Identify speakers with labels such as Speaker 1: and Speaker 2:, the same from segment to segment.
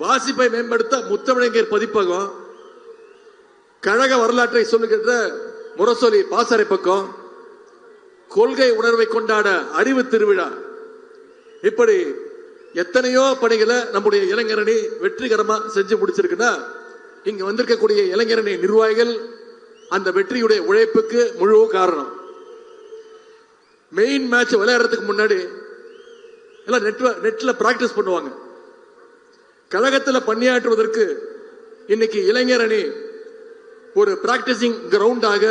Speaker 1: வாசிப்பை மேம்படுத்த முத்தமிழங்கர் பதிப்பகம், கழக வரலாற்றை சொல்லுகின்ற முரசொலி பாசறை பக்கம், கொள்கை உணர்வை கொண்டாட அறிவு திருவிழா, இப்படி எத்தனையோ பணிகளை நம்முடைய இளைஞரணி வெற்றிகரமா செஞ்சு முடிச்சிருக்குன்னா இங்க வந்திருக்கக்கூடிய இளைஞரணி நிர்வாகிகள் அந்த வெற்றியுடைய உழைப்புக்கு முழு காரணம். மெயின் மேட்ச் விளையாடுறதுக்கு முன்னாடி எல்லாம் நெட்ல பிராக்டிஸ் பண்ணுவாங்க. கழகத்தில் பணியாற்றுவதற்கு இன்னைக்கு இளைஞரணி ஒரு பிராக்டிசிங் கிரவுண்டாக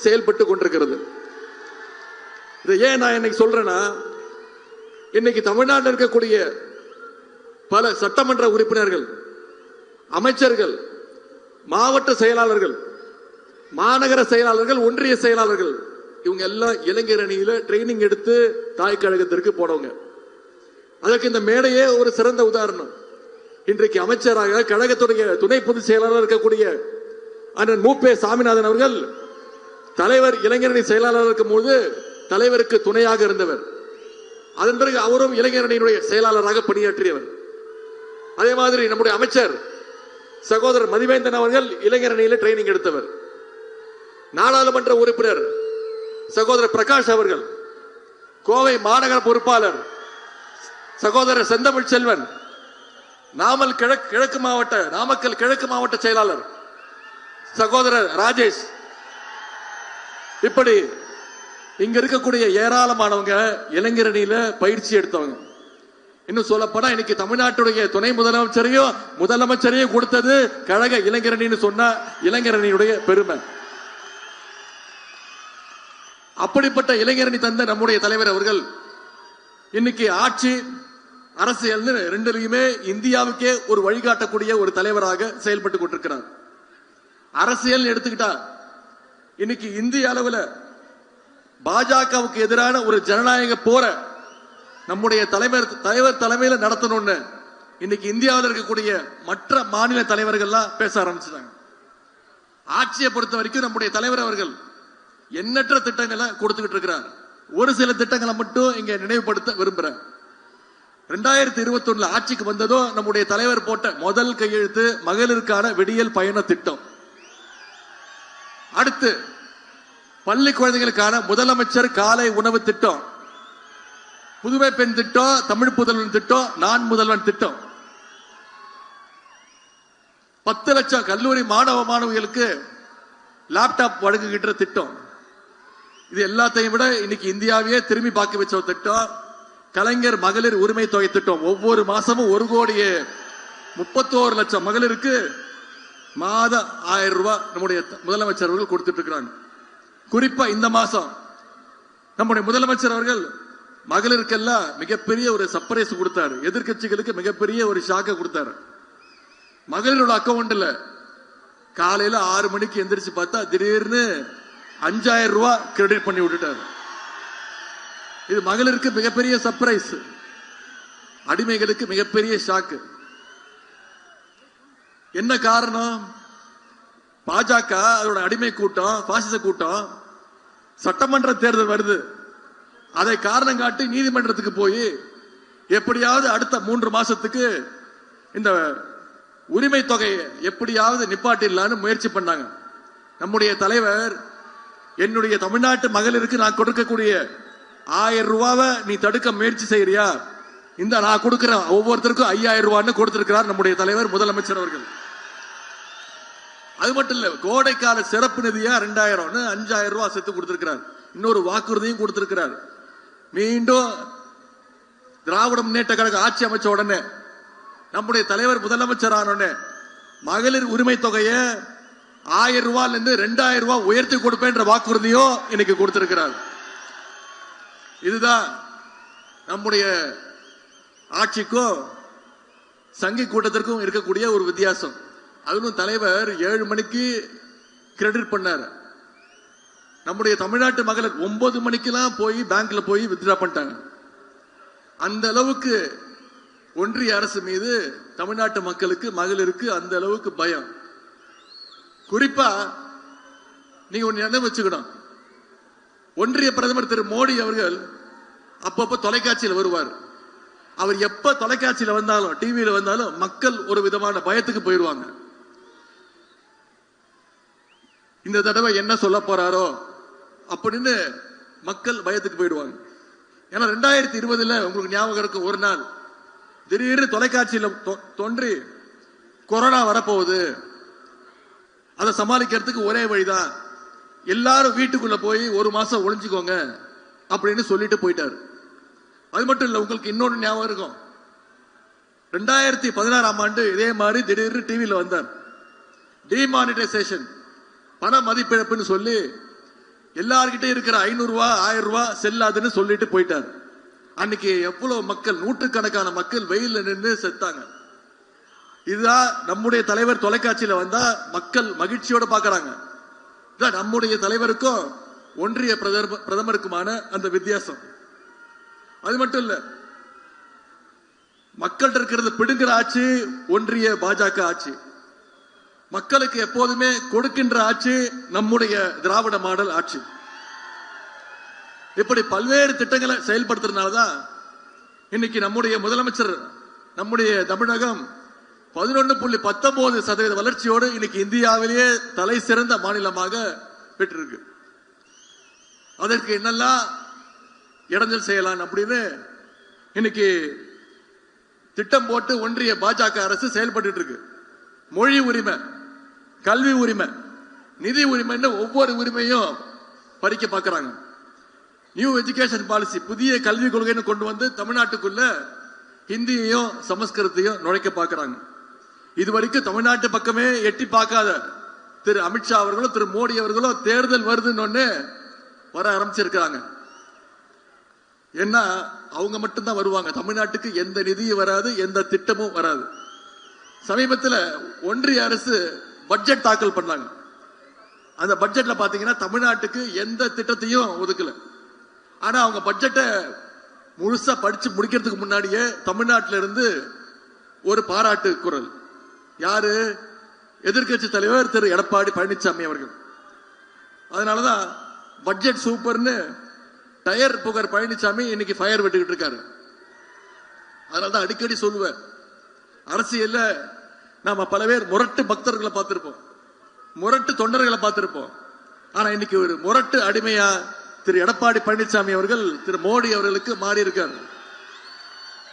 Speaker 1: செயல்பட்டு கொண்டிருக்கிறது. இதை ஏன் நான் இன்னைக்கு சொல்றேன்னா, இன்னைக்கு தமிழ்நாட்டில் இருக்கக்கூடிய பல சட்டமன்ற உறுப்பினர்கள், அமைச்சர்கள், மாவட்ட செயலாளர்கள், மாநகர செயலாளர்கள், ஒன்றிய செயலாளர்கள், இவங்க எல்லாம் இளைஞரணியில ட்ரைனிங் எடுத்து தாய் கழகத்திற்கு போனவங்க. அதற்கு இந்த மேடையே ஒரு சிறந்த உதாரணம். இன்றைக்கு அமைச்சராக கழகத்துடைய துணை பொதுச் செயலாளர் இருக்கக்கூடிய அண்ணன் மூப்பே சாமிநாதன் அவர்கள் தலைவர் இளைஞரணி செயலாளர் இருக்கும் போது தலைவருக்கு துணையாக இருந்தவர். அதன் பிறகு அவரும் இளைஞரணியினுடைய செயலாளராக பணியாற்றியவர். அதே மாதிரி நம்முடைய அமைச்சர் சகோதரர் மதிவேந்தன் அவர்கள் இளைஞரணியில ட்ரைனிங் எடுத்தவர். நாடாளுமன்ற உறுப்பினர் சகோதரர் பிரகாஷ் அவர்கள், கோவை மாநகர பொறுப்பாளர் சகோதரர் செந்தமிழ் செல்வன், நாமக்கல் கிழக்கு மாவட்ட செயலாளர் சகோதரர் ராஜேஷ், இப்படி இங்க இருக்கக்கூடிய ஏராளமானவங்க இளைஞரணியில பயிற்சி எடுத்தவங்க. இன்னும் சொல்ல போனா இன்னைக்கு தமிழ்நாட்டுடைய துணை முதலமைச்சரையும் கொடுத்தது கழக இளைஞரணின்னு சொன்ன இளைஞரணியுடைய பெருமை. அப்படிப்பட்ட இளைஞரணி தந்த நம்முடைய தலைவர் அவர்கள் இன்னைக்கு ஆட்சி அரசியல் ரெண்டுலையுமே இந்தியாவுக்கே ஒரு வழிகாட்டக்கூடிய ஒரு தலைவராக செயல்பட்டு கொண்டிருக்கிறார். அரசியல் எடுத்துக்கிட்டா இன்னைக்கு இந்திய அளவில் பாஜகவுக்கு எதிரான ஒரு ஜனநாயக போர நம்முடைய தலைவர் தலைமையில் நடத்தணும்னு இன்னைக்கு இந்தியாவில் இருக்கக்கூடிய மற்ற மாநில தலைவர்கள்லாம் பேச ஆரம்பிச்சிட்டாங்க. ஆட்சியை பொறுத்த வரைக்கும் நம்முடைய தலைவர் அவர்கள் எண்ணற்ற திட்டங்களை கொடுத்துக்கிட்டு இருக்கிறார். ஒரு சில திட்டங்களை மட்டும் இங்க நினைவுபடுத்த விரும்புறேன். 2021 ஆட்சிக்கு வந்ததோ நம்முடைய தலைவர் போட்ட முதல் கையெழுத்து மகளிருக்கான விடியல் பயண திட்டம். அடுத்து பள்ளி குழந்தைகளுக்கான முதலமைச்சர் காலை உணவு திட்டம், புதுமை பெண் திட்டம், தமிழ் புதல்வன் திட்டம், நான் முதல்வன் திட்டம், 10 லட்சம் கல்லூரி மாணவிகளுக்கு லேப்டாப் வழங்குகின்ற திட்டம். இது எல்லாத்தையும் விட இன்னைக்கு இந்தியாவையே திரும்பி பார்க்க வச்ச ஒரு திட்டம் கலைஞர் மகளிர் உரிமை தொகை திட்டம். ஒவ்வொரு மாசமும் 1,31,00,000 மகளிருக்கு மாத 1000 ரூபாய் நம்முடைய முதலமைச்சர் அவர்கள் கொடுத்துட்டு இருக்கிறாங்க. குறிப்பா இந்த மாசம் நம்முடைய முதலமைச்சர் அவர்கள் மகளிருக்கெல்லாம் மிகப்பெரிய ஒரு சர்ப்ரைஸ் கொடுத்தாரு. எதிர்கட்சிகளுக்கு மிகப்பெரிய ஒரு ஷாக்க கொடுத்தாரு. மகளிரோட அக்கௌண்ட்ல காலையில 6 மணிக்கு எந்திரிச்சு பார்த்தா திடீர்னு 5000 ரூபாய் கிரெடிட் பண்ணி விட்டுட்டாரு. இது மகளிருக்கு மிகப்பெரிய சர்ப்ரைஸ், அடிமைகளுக்கு மிகப்பெரிய ஷாக்கு. என்ன காரணம்? பாஜக அதோட அடிமை கூட்டம், பாசிச கூட்டம், சட்டமன்ற தேர்தல் வருது, அதை காரணம் காட்டி நீதிமன்றத்துக்கு போய் எப்படியாவது அடுத்த 3 மாசத்துக்கு இந்த உரிமை தொகையை எப்படியாவது நிப்பாட்டிடலான்னு முயற்சி பண்ணாங்க. நம்முடைய தலைவர் என்னுடைய தமிழ்நாட்டு மகளிருக்கு நான் கொடுக்கக்கூடிய 1000 ரூபாவை நீ தடுக்க முயற்சி செய்யறியா, இந்த நான் கொடுக்கிறேன் ஒவ்வொருத்தருக்கும் 5000 ரூபான்னு கொடுத்திருக்கிறார் நம்முடைய தலைவர் முதலமைச்சர் அவர்கள். அது மட்டும் இல்ல, கோடைக்கால சிறப்பு நிதியா 2000 5000 ரூபாய் சேர்த்து கொடுத்திருக்கிறார். இன்னொரு வாக்குறுதியும் கொடுத்திருக்கிறார். மீண்டும் திராவிட முன்னேற்ற கழக ஆட்சி அமைச்ச உடனே நம்முடைய தலைவர் முதலமைச்சர் ஆன உடனே மகளிர் உரிமை தொகையை 1000 ரூபாயில இருந்து 2000 ரூபாய் உயர்த்தி கொடுப்பேன்ற வாக்குறுதியும் இன்னைக்கு கொடுத்திருக்கிறார். இதுதான் நம்முடைய ஆட்சிக்கும் சங்கி கூட்டத்திற்கும் இருக்கக்கூடிய ஒரு வித்தியாசம். அதுவும் தலைவர் 7 மணிக்கு கிரெடிட் பண்ணார். நம்முடைய தமிழ்நாட்டு மகளிர் 9 மணிக்கெல்லாம் போய் பேங்க்ல போய் வித்ட்ரா பண்ணிட்டாங்க. அந்த அளவுக்கு ஒன்றிய அரசு மீது தமிழ்நாட்டு மக்களுக்கு மகளிருக்கு அந்த அளவுக்கு பயம். குறிப்பா நீங்க ஒன்னு நினைவு வச்சுக்கணும், ஒன்றிய பிரதமர் திரு மோடி அவர்கள் அப்பப்ப தொலைக்காட்சியில் வருவார். அவர் எப்ப தொலைக்காட்சியில வந்தாலும் டிவியில வந்தாலும் மக்கள் ஒரு விதமான பயத்துக்கு போயிடுவாங்க. இந்த தடவை என்ன சொல்ல போறாரோ அப்படின்னு மக்கள் பயத்துக்கு போயிடுவாங்க. ஏன்னா 2020 உங்களுக்கு ஞாபகம் இருக்கு, ஒரு நாள் திடீர்னு தொலைக்காட்சியில தோன்றி கொரோனா வரப்போகுது, அதை சமாளிக்கிறதுக்கு ஒரே வழிதான், எல்லாரும் வீட்டுக்குள்ள போய் ஒரு மாசம் ஒளிஞ்சுக்கோங்க அப்படின்னு சொல்லிட்டு போயிட்டாரு. அது மட்டும் இல்ல, உங்களுக்கு இன்னொன்னு ஞாபகம் இருக்கும், 2016ஆம் ஆண்டு இதே மாதிரி திடீர்னு டிவியில வந்தார். டிமானிட்டைசேஷன், பண மதிப்பிழப்புன்னு சொல்லி எல்லார்கிட்ட இருக்கிற 500 ரூபாய் 1000 ரூபாய் செல்லாதுன்னு சொல்லிட்டு போயிட்டார். அன்னைக்கு எவ்வளவு மக்கள், நூற்றுக்கணக்கான மக்கள் வெயில்ல நின்று செத்தாங்க. இதுதான் நம்முடைய தலைவர் தொலைக்காட்சியில வந்தா மக்கள் மகிழ்ச்சியோட பாக்குறாங்க. நம்முடைய தலைவருக்கும் ஒன்றிய பிரதமருக்குமான அந்த வித்தியாசம். அது மட்டும் இல்ல, மக்கள் இருக்கிறது பிடுங்குற ஆட்சி ஒன்றிய பாஜக ஆட்சி, மக்களுக்கு எப்போதுமே கொடுக்கின்ற ஆட்சி நம்முடைய திராவிட மாடல் ஆட்சி. இப்படி பல்வேறு திட்டங்களை செயல்படுத்துறதுனாலதான் இன்னைக்கு நம்முடைய முதலமைச்சர் நம்முடைய தமிழகம் 11.19% வளர்ச்சியோடு இன்னைக்கு இந்தியாவிலேயே தலை சிறந்த மாநிலமாக பெற்றிருக்கு. அதற்கு என்னெல்லாம் இடைஞ்சல் செய்யலாம் அப்படின்னு இன்னைக்கு திட்டம் போட்டு ஒன்றிய பாஜக அரசு செயல்பட்டு இருக்கு. மொழி உரிமை, கல்வி உரிமை, நிதி உரிமைன்னு ஒவ்வொரு உரிமையும் பறிக்க பார்க்கிறாங்க. நியூ எஜுகேஷன் பாலிசி, புதிய கல்விக் கொள்கைன்னு கொண்டு வந்து தமிழ்நாட்டுக்குள்ள ஹிந்தியையும் சமஸ்கிருதத்தையும் நுழைக்க பார்க்கிறாங்க. இதுவரைக்கும் தமிழ்நாட்டு பக்கமே எட்டி பார்க்காத திரு அமித்ஷா அவர்களும் திரு மோடி அவர்களும் தேர்தல் வருதுன்னு வர ஆரம்பிச்சிருக்கிறாங்க. ஏன்னா அவங்க மட்டும்தான் வருவாங்க, தமிழ்நாட்டுக்கு எந்த நிதியும் வராது, எந்த திட்டமும் வராது. சமீபத்தில் ஒன்றிய அரசு பட்ஜெட் தாக்கல் பண்ணாங்க. அந்த பட்ஜெட்ல பாத்தீங்கன்னா தமிழ்நாட்டுக்கு எந்த திட்டத்தையும் ஒதுக்கல. ஆனா அவங்க பட்ஜெட்டை முழுசா படிச்சு முடிக்கிறதுக்கு முன்னாடியே தமிழ்நாட்டில இருந்து ஒரு பாராட்டு குரல். யாரு? எதிர்கட்சி தலைவர் திரு எடப்பாடி பழனிசாமி அவர்கள். அதனாலதான் பட்ஜெட் சூப்பர்னு டயர் புகர் பழனிசாமி இன்னைக்கு ஃபயர் விட்டுக்கிட்டு இருக்காரு. அதனாலதான் அடிக்கடி சொல்லுவேன், அரசியல்ல நாம பல பேர் முரட்டு பக்தர்களை பார்த்திருப்போம், முரட்டு தொண்டர்களை பார்த்திருப்போம். ஆனா இன்னைக்கு ஒரு முரட்டு அடிமையா திரு எடப்பாடி பழனிசாமி அவர்கள் திரு மோடி அவர்களுக்கு மாறி இருக்காரு.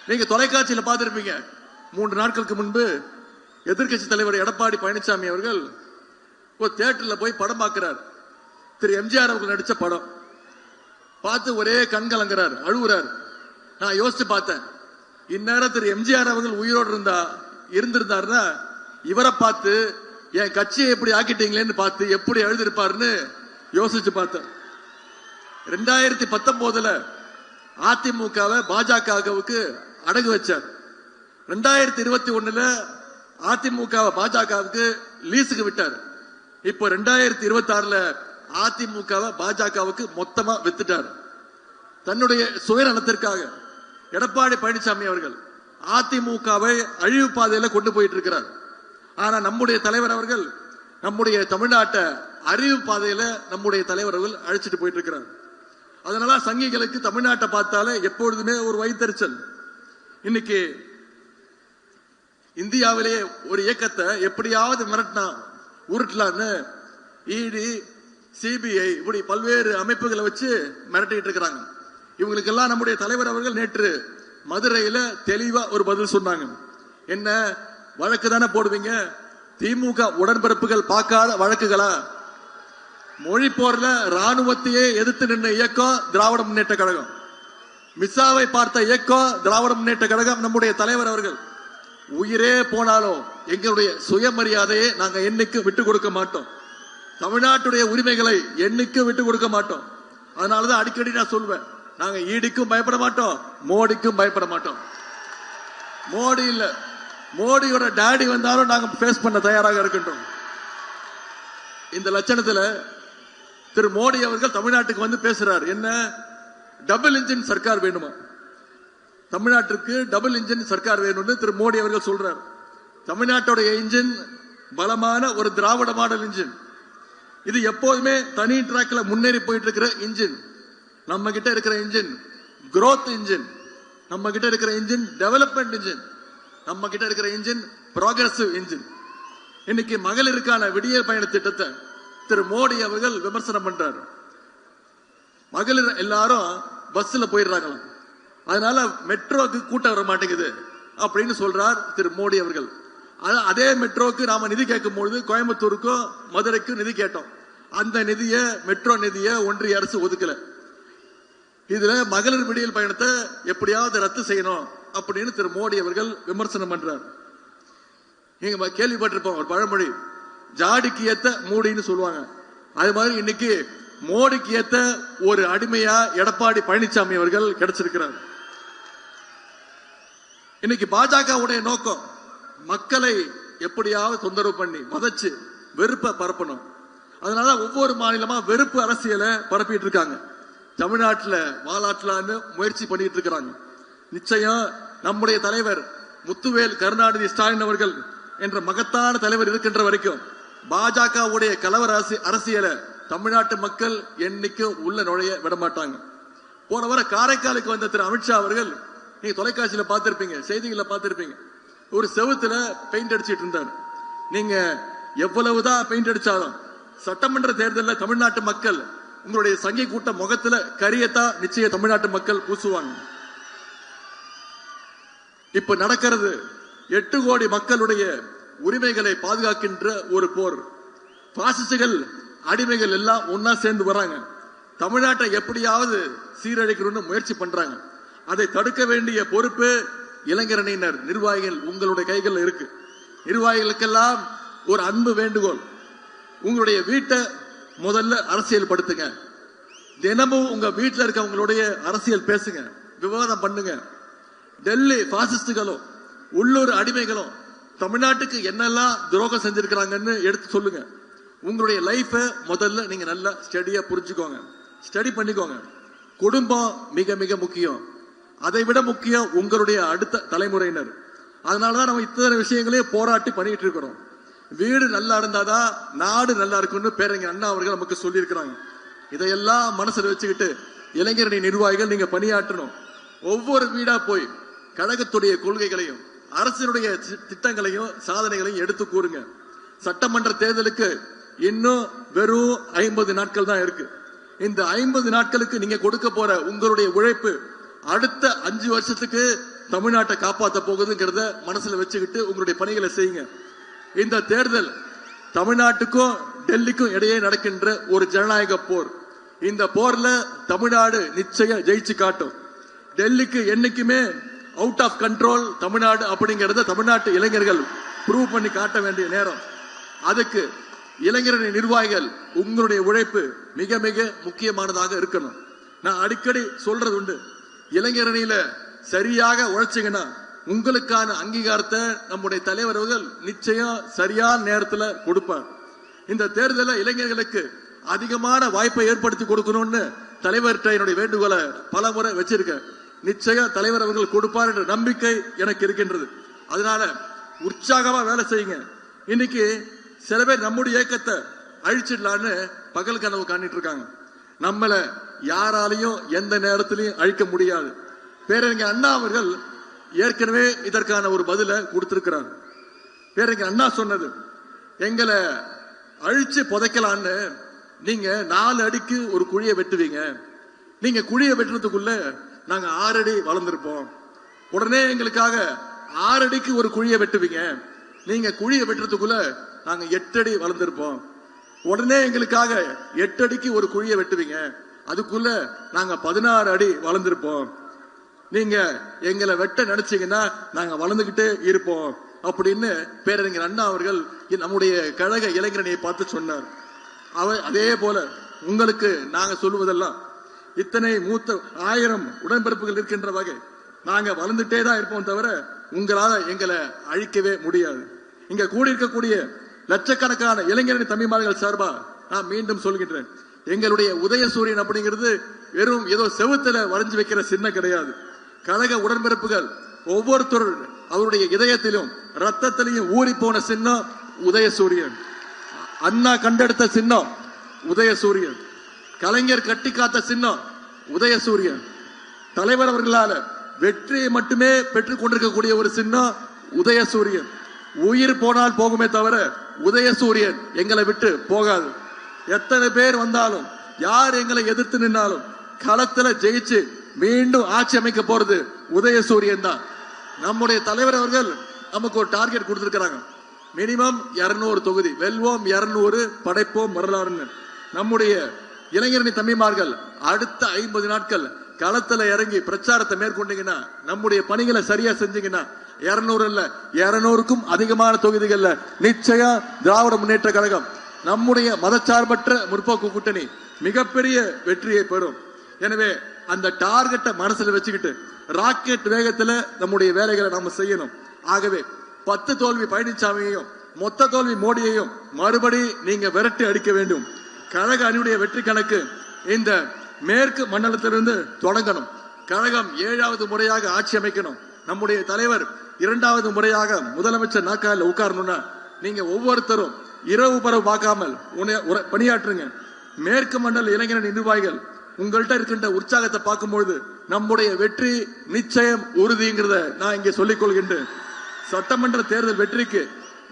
Speaker 1: நீங்க தொலைக்காட்சியில பார்த்திருப்பீங்க, 3 நாட்களுக்கு முன்பு எதிர்கட்சி தலைவர் எடப்பாடி பழனிசாமி அவர்கள் ஒரு தியேட்டர்ல போய் படம் பார்க்கிறார். திரு எம்ஜிஆர் அவர்கள் நடிச்ச படம் பார்த்து ஒரே கண்கலங்கிறார், அழுகுறார். நான் யோசிச்சு பார்த்தேன், இந்நேரம் திரு எம்ஜிஆர் அவர்கள் உயிரோடு இருந்திருந்தாருன்னா இவரை பார்த்து என் கட்சியை எப்படி ஆக்கிட்டீங்களேன்னு பார்த்து எப்படி எழுதிருப்பாருன்னு யோசிச்சு பார்த்தேன். 2019 அதிமுகவை பாஜகவுக்கு அடகு வச்சார். 2021 அதிமுக பாஜகவுக்கு லீஸுக்கு விட்டார். இப்போ 2026 அதிமுக பாஜகவுக்கு மொத்தமா வித்துட்டார். தன்னுடைய சுயநலத்திற்காக எடப்பாடி பழனிசாமி அவர்கள் அதிமுகவை அழிவு பாதையில கொண்டு போயிட்டு இருக்கிறார். ஆனா நம்முடைய தலைவர் அவர்கள் நம்முடைய தமிழ்நாட்டை அறிவு பாதையில நம்முடைய தலைவர் அவர்கள் அழைச்சிட்டு போயிட்டு இருக்கிறார். அதனால சங்கிகளுக்கு தமிழ்நாட்டை பார்த்தாலே எப்பொழுதுமே ஒரு வைத்தறிச்சல். இன்னைக்கு இந்தியாவிலேயே ஒரு இயக்கத்தை எப்படியாவது மிரட்டினா உருட்டலான்னு இடி, சிபிஐ இப்படி பல்வேறு அமைப்புகளை வச்சு மிரட்டிட்டு இருக்கிறாங்க. இவங்களுக்கெல்லாம் நம்முடைய தலைவர் அவர்கள் நேற்று மதுரையில தெளிவா ஒரு பதில் சொன்னாங்க. என்ன வழக்கு தானே போடுவீங்க, திமுக உடன்பிறப்புகள் பார்க்காத வழக்குகளா? மொழி போர்ல ராணுவத்தையே எதிர்த்து நின்ற இயக்கம் திராவிட முன்னேற்ற கழகம், மிஸ்ஸாவை பார்த்த இயக்கம் திராவிட முன்னேற்ற கழகம். நம்முடைய தலைவர் அவர்கள் உயிரே போனாலும் எங்களுடைய சுயமரியாதையை நாங்க என்னைக்கு விட்டு கொடுக்க மாட்டோம், தமிழ்நாட்டுடைய உரிமைகளை என்னைக்கு விட்டு கொடுக்க மாட்டோம். அதனாலதான் அடிக்கடி நான் சொல்வேன், நாங்க ஈடிக்கும் பயப்பட மாட்டோம், மோடிக்கும் பயப்பட மாட்டோம். மோடி இல்ல, மோடியோட டாடி வந்தாலும் நாங்க பேஸ் பண்ண தயாராக இருக்கின்றோம். இந்த லட்சணத்துல திரு மோடி அவர்கள் தமிழ்நாட்டுக்கு வந்து பேசுறார். என்ன, டபுள் இன்ஜின் சர்க்கார் வேணுமா? தமிழ்நாட்டிற்கு டபுள் இன்ஜின் சர்க்கார் வேணும்னு திரு மோடி அவர்கள் சொல்றார். தமிழ்நாட்டுடைய இன்ஜின் பலமான ஒரு திராவிட மாடல் இன்ஜின். இது எப்போதுமே தனி டிராக்ல முன்னேறி போயிட்டு இருக்கிற இன்ஜின். நம்ம கிட்ட இருக்கிற இன்ஜின் growth இன்ஜின். நம்ம கிட்ட இருக்கிற இன்ஜின் டெவலப்மெண்ட் இன்ஜின், நம்ம கிட்ட இருக்கிற இன்ஜின் ப்ராகிரசிவ் இன்ஜின். இன்னைக்கு மகளிருக்கான விடியல் பயண திட்டத்தை திரு மோடி அவர்கள் விமர்சனம் பண்றாரு. மகளிர் எல்லாரும் பஸ்ல போயிடுறாங்களாம், அதனால மெட்ரோக்கு கூட்டம் வர மாட்டேங்குது அப்படின்னு சொல்றார் திரு மோடி அவர்கள். அதே மெட்ரோக்கு நாம நிதி கேட்கும் பொழுது கோயம்புத்தூருக்கும் மதுரைக்கும் நிதி கேட்டோம். அந்த நிதியை, மெட்ரோ நிதியை ஒன்றிய அரசு ஒதுக்கல. இதுல மகளிர் விடியல் பயணத்தை எப்படியாவது ரத்து செய்யணும் அப்படின்னு திரு மோடி அவர்கள் விமர்சனம் பண்றார். நீங்க கேள்விப்பட்டிருப்போம் ஒரு பழமொழி, ஜாடிக்கு ஏத்த மூடின்னு சொல்லுவாங்க. அது மாதிரி இன்னைக்கு மோடிக்கு ஏத்த ஒரு அடிமையா எடப்பாடி பழனிசாமி அவர்கள் கிடைச்சிருக்கிறார். இன்னைக்கு பாஜகவுடைய நோக்கம் மக்களை எப்படியாவது தொந்தரவு பண்ணி வதச்சு வெறுப்பை பரப்பணும். அதனால ஒவ்வொரு மாநிலமா வெறுப்பு அரசியலை பரப்பிட்டு இருக்காங்க. தமிழ்நாட்டில் வாலாட்டலான்னு முயற்சி பண்ணிட்டு இருக்கிறாங்க. நிச்சயம் நம்முடைய தலைவர் முத்துவேல் கருணாநிதி ஸ்டாலின் அவர்கள் என்ற மகத்தான தலைவர் இருக்கின்ற வரைக்கும் பாஜகவுடைய கலவர அரசியலை தமிழ்நாட்டு மக்கள் என்னைக்கும் உள்ள நுழைய விட மாட்டாங்க. போன வாரம் காரைக்காலுக்கு வந்த திரு அமித்ஷா அவர்கள், நீங்க தொலைக்காட்சியில பார்த்திருப்பீங்க, செய்திகளை பார்த்திருப்பீங்க, ஒரு செவுத்துல பெயிண்ட் அடிச்சிட்டு இருந்தார். நீங்க எவ்வளவுதான் பெயிண்ட் அடிச்சாலும் சட்டமன்ற தேர்தலில் தமிழ்நாட்டு மக்கள் உங்களுடைய சங்கை கூட்ட முகத்துல கரியத்தான் நிச்சயம் தமிழ்நாட்டு மக்கள் பூசுவாங்க. இப்ப நடக்கிறது 8 கோடி மக்களுடைய உரிமைகளை பாதுகாக்கின்ற ஒரு போர். பாசிஸ்டுகள், அடிமைகள் எல்லாம் ஒன்னா சேர்ந்து வராங்க. தமிழ்நாட்டை எப்படியாவது சீரழிக்கணும்னு முயற்சி பண்றாங்க. அதை தடுக்க வேண்டிய பொறுப்பு இளைஞரணியினர், நிர்வாகிகள் உங்களுடைய கைகளில் இருக்கு. நிர்வாகிகளுக்கெல்லாம் ஒரு அன்பு வேண்டுகோள், உங்களுடைய வீட்டை முதல்ல அரசியல் படுத்துங்க. தினமும் உங்க வீட்டில் இருக்கவங்களுடைய அரசியல் பேசுங்க, விவாதம் பண்ணுங்க. டெல்லி பாசிஸ்டுகளும் உள்ளூர் அடிமைகளும் தமிழ்நாட்டுக்கு என்னெல்லாம் துரோகம் செஞ்சிருக்கிறாங்கன்னு எடுத்து சொல்லுங்க. உங்களுடைய லைஃபை முதல்ல நீங்க நல்லா ஸ்டடியா புரிஞ்சுக்கோங்க, ஸ்டடி பண்ணிக்கோங்க. குடும்பம் மிக மிக முக்கியம். அதை விட முக்கியம் உங்களுடைய அடுத்த தலைமுறையினர். அதனாலதான் நம்ம இத்தனை விஷயங்களையும் போராட்டி பண்ணிட்டு இருக்கிறோம். வீடு நல்லா இருந்தாதான் நாடு நல்லா இருக்கும்னு பேரறிஞர் அண்ணா அவர்கள் நமக்கு சொல்லி இருக்கிறாங்க. இதையெல்லாம் மனசுல வச்சுக்கிட்டு இளைஞரணி நிர்வாகிகள் நீங்க பணியாற்றணும். ஒவ்வொரு வீடா போய் கழகத்துடைய கொள்கைகளையும் அரசினுடைய திட்டங்களையும் சாதனைகளையும் எடுத்து கூறுங்க. சட்டமன்ற தேர்தலுக்கு இன்னும் வெறும் 50 நாட்கள் தான் இருக்கு. இந்த 50 நாட்களுக்கு நீங்க கொடுக்க போற உங்களுடைய உழைப்பு அடுத்த 5 வருஷத்துக்கு தமிழ்நாட்டை காப்பாற்ற போகுதுங்கிறத மனசுல வச்சுக்கிட்டு உங்களுடைய பணிகளை செய்யுங்க. இந்த தேர்தல் தமிழ்நாட்டுக்கும் டெல்லிக்கும் இடையே நடக்கின்ற ஒரு ஜனநாயக போர். இந்த போர்ல தமிழ்நாடு நிச்சயம் ஜெயிச்சு காட்டும். டெல்லிக்கு என்னைக்குமே அவுட் ஆஃப் கண்ட்ரோல் தமிழ்நாடு அப்படிங்கறத தமிழ்நாட்டு இளைஞர்கள் ப்ரூவ் பண்ணி காட்ட வேண்டிய நேரம். அதுக்கு இளைஞரணி நிர்வாகிகள் உங்களுடைய உழைப்பு மிக மிக முக்கியமானதாக இருக்கணும். நான் அடிக்கடி சொல்றது உண்டு, இளைஞரணியில சரியாக உழைச்சிங்கன்னா உங்களுக்கான அங்கீகாரத்தை நம்முடைய தலைவர் அவர்கள் நிச்சயம் சரியான நேரத்தில் கொடுப்பார். இந்த தேர்தலில் இளைஞர்களுக்கு அதிகமான வாய்ப்பை ஏற்படுத்தி கொடுக்கணும்னு தலைவர்கிட்ட என்னுடைய வேண்டுகோளை பல முறை வச்சிருக்கேன். நிச்சயம் தலைவர் அவர்கள் கொடுப்பார் என்ற நம்பிக்கை எனக்கு இருக்கின்றது. அதனால உற்சாகமா வேலை செய்யுங்க. இன்னைக்கு சில பேர் நம்முடைய இயக்கத்தை அழிச்சிடலான்னு பகல் கனவு காணிட்டு இருக்காங்க. நம்மள யாராலையும் எந்த நேரத்திலையும் அழிக்க முடியாது. பேரறிஞர் அண்ணா அவர்கள் ஏற்கனவே இதற்கான ஒரு பதிலை கொடுத்திருக்கிறார். பேரறிஞர் அண்ணா சொன்னது, எங்களை அழிச்சு புதைக்கலான்னு நீங்க 4 அடிக்கு ஒரு குழியை வெட்டுவீங்க, நீங்க குழியை வெட்டுறதுக்குள்ள நாங்க 6 அடி வளர்ந்திருப்போம். உடனே எங்களுக்காக 6 அடிக்கு ஒரு குழியை வெட்டுவீங்க, நீங்க குழியை வெட்டுறதுக்குள்ள நாங்க 8 அடி வளர்ந்திருப்போம். உடனே எங்களுக்காக 8 அடிக்கு ஒரு குழியை வெட்டுவீங்க, அதுக்குள்ள நாங்க 16 அடி வளர்ந்திருப்போம். நீங்க எங்களை வெட்ட நினைச்சீங்கன்னா நாங்க வளர்ந்துகிட்டே இருப்போம் அப்படின்னு பேரறிஞர் அண்ணா அவர்கள் நம்முடைய கழக இளைஞரணியை பார்த்து சொன்னார். அதே போல உங்களுக்கு நாங்க சொல்லுவதெல்லாம், இத்தனை மூத்த 1000 உடன்பிறப்புகள் இருக்கின்ற வகை நாங்க வளர்ந்துட்டே தான் இருப்போம் தவிர உங்களால எங்களை அழிக்கவே முடியாது. இங்க கூடியிருக்கக்கூடிய லட்சக்கணக்கான இளைஞரணி தம்பிமார்கள் சார்பா நான் மீண்டும் சொல்கின்றேன், எங்களுடைய உதயசூரியன் அப்படிங்கிறது வெறும் ஏதோ செவுத்துல வரைஞ்சு வைக்கிற சின்னம் கிடையாது. கழக உடன்பிறப்புகள் ஒவ்வொருத்தர் அவருடைய இதயத்திலும் ரத்தத்திலையும் ஊறி போன சின்னம் உதயசூரியன். அண்ணா கண்டெடுத்த சின்னம் உதயசூரியன். கலைஞர் கட்டி காத்த சின்னம் உதயசூரியன். தலைவர் அவர்களால வெற்றியை மட்டுமே பெற்றுக் கொண்டிருக்கக்கூடிய ஒரு சின்னம் உதயசூரியன். உயிர் போனால் போகுமே தவிர உதயசூரியன் எங்களை விட்டு போகாது. எத்தனை பேர் வந்தாலும், யார் எங்களை எதிர்த்து நின்னாலும், களத்துல ஜெயிச்சு மீண்டும் ஆட்சி அமைக்க போறது உதயசூரியன் தான். நம்முடைய தலைவர் அவர்கள் நமக்கு ஒரு டார்கெட் கொடுத்திருக்கிறாங்க. மினிமம் 200 தொகுதி, வெல்வோம் 200, படைப்போம் வரலாறுன்னு. நம்முடைய இளைஞரணி தம்பிமார்கள் அடுத்த 50 நாட்கள் களத்துல இறங்கி பிரச்சாரத்தை மேற்கொண்டீங்கன்னா, நம்முடைய பணிகளை சரியா செஞ்சீங்கன்னா 200 இல்ல 200க்கும் அதிகமான தொகுதிகள்ல நிச்சயம் திராவிட முன்னேற்ற கழகம், நம்முடைய மதச்சார்பற்ற முற்போக்கு கூட்டணி மிகப்பெரிய வெற்றியை பெறும். எனவே அந்த டார்கெட்டை மனசுல வச்சுக்கிட்டு ராக்கெட் வேகத்துல நம்முடைய வேலைகளை நாம செய்யணும். ஆகவே 10 தோல்வி பழனிசாமியையும் மொத்த தோல்வி மோடியையும் மறுபடி நீங்க விரட்டி அடிக்க வேண்டும். கழக அணியுடைய வெற்றி கணக்கு இந்த மேற்கு மண்டலத்திலிருந்து தொடங்கணும். கழகம் 7வது முறையாக ஆட்சி அமைக்கணும். நம்முடைய தலைவர் 2வது முறையாக முதலமைச்சர் நாற்காலில் உட்காரணும்னா நீங்க ஒவ்வொருத்தரும் இரவு பரவு பார்க்காமல் பணியாற்றுங்க. மேற்கு மண்டல இளைஞரணி நிர்வாகிகள் உங்கள்கிட்ட இருக்கின்ற உற்சாகத்தை பார்க்கும்பொழுது நம்முடைய வெற்றி நிச்சயம் உறுதிங்கிறத நான் இங்கே சொல்லிக் கொள்கின்றேன். சட்டமன்ற தேர்தல் வெற்றிக்கு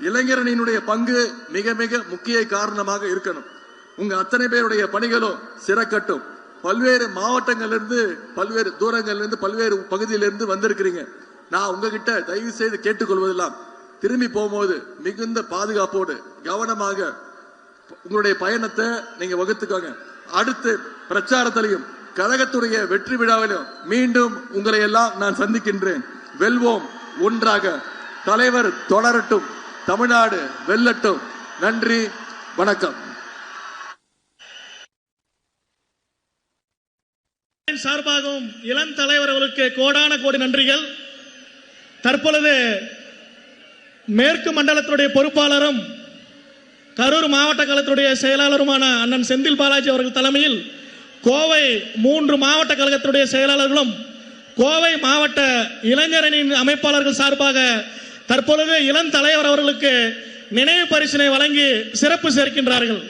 Speaker 1: இளைஞரணியினுடைய பங்கு மிக மிக முக்கிய காரணமாக இருக்கணும். உங்க அத்தனை பேருடைய பணிகளும் சிறக்கட்டும். பல்வேறு மாவட்டங்களிலிருந்து, பல்வேறு தூரங்களிலிருந்து, பல்வேறு பகுதியிலிருந்து வந்திருக்கிறீங்க. நான் உங்ககிட்ட தயவு செய்து கேட்டுக்கொள்வதெல்லாம், திரும்பி போகும்போது மிகுந்த பாதுகாப்போடு கவனமாக உங்களுடைய பயணத்தை நீங்க வகுத்துக்கோங்க. அடுத்து பிரச்சாரத்திலையும் கழகத்துடைய வெற்றி விழாவிலும் மீண்டும் உங்களை எல்லாம் நான் சந்திக்கின்றேன். வெல்வோம் ஒன்றாக. தலைவர் தொடரட்டும். தமிழ்நாடு வெல்லட்டும். நன்றி, வணக்கம்.
Speaker 2: சார்பாகவும் இளம் தலைவர் அவர்களுக்கு கோடான கோடி நன்றிகள். தற்பொழுது மேற்கு மண்டலத்துடைய பொறுப்பாளரும் கரூர் மாவட்ட கழகத்துடைய செயலாளருமான அண்ணன் செந்தில் பாலாஜி அவர்கள் தலைமையில் கோவை 3 மாவட்ட கழகத்துடைய செயலாளர்களும் கோவை மாவட்ட இளைஞரணியின் அமைப்பாளர்கள் சார்பாக தற்பொழுது இளம் தலைவர் அவர்களுக்கு நினைவு பரிசினை வழங்கி சிறப்பு சேர்க்கின்றார்கள்.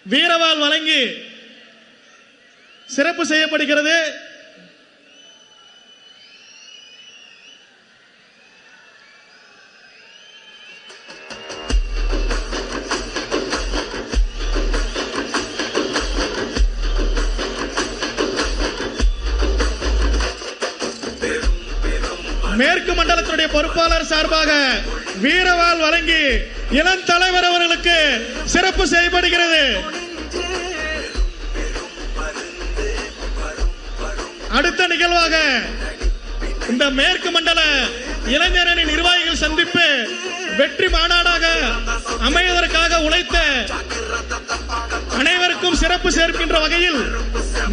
Speaker 2: வீரவாள் வழங்கி சிறப்பு செய்யப்படுகிறது. மேற்கு மண்டலத்துடைய பொறுப்பாளர் சார்பாக வீரவாள் வழங்கி இளம் தலைவர் அவர்களுக்கு சிறப்பு செய்யப்படுகிறது. அடுத்த நிகழ்வாக இந்த மேற்கு மண்டல இளைஞரணி நிர்வாகிகள் சந்திப்பு வெற்றி மாநாடாக அமைவதற்காக உழைத்த அனைவருக்கும் சிறப்பு சேர்க்கின்ற வகையில்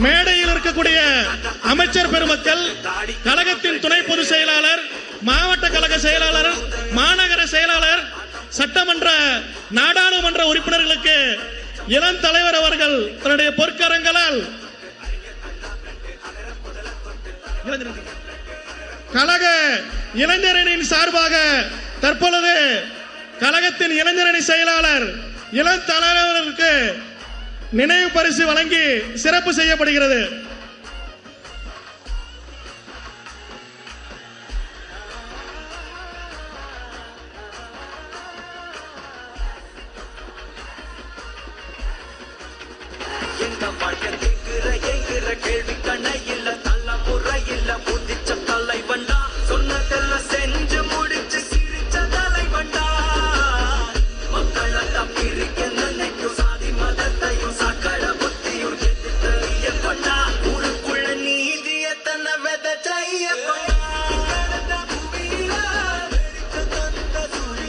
Speaker 2: மேடையில் இருக்கக்கூடிய அமைச்சர் பெருமக்கள், கழகத்தின் துணை பொதுச் செயலாளர், மாவட்ட கழக செயலாளர், மாநகர செயலாளர், சட்டமன்ற நாடாளுமன்ற உறுப்பினர்களுக்கு இளம் தலைவர் அவர்கள் தன்னுடைய பொற்கரங்களால் கழக இளைஞரணியின் சார்பாக தற்பொழுது கழகத்தின் இளைஞரணி செயலாளர் இளம் தலைவர்களுக்கு நினைவு பரிசு வழங்கி சிறப்பு செய்யப்படுகிறது.
Speaker 3: கேள்வி கண்ணை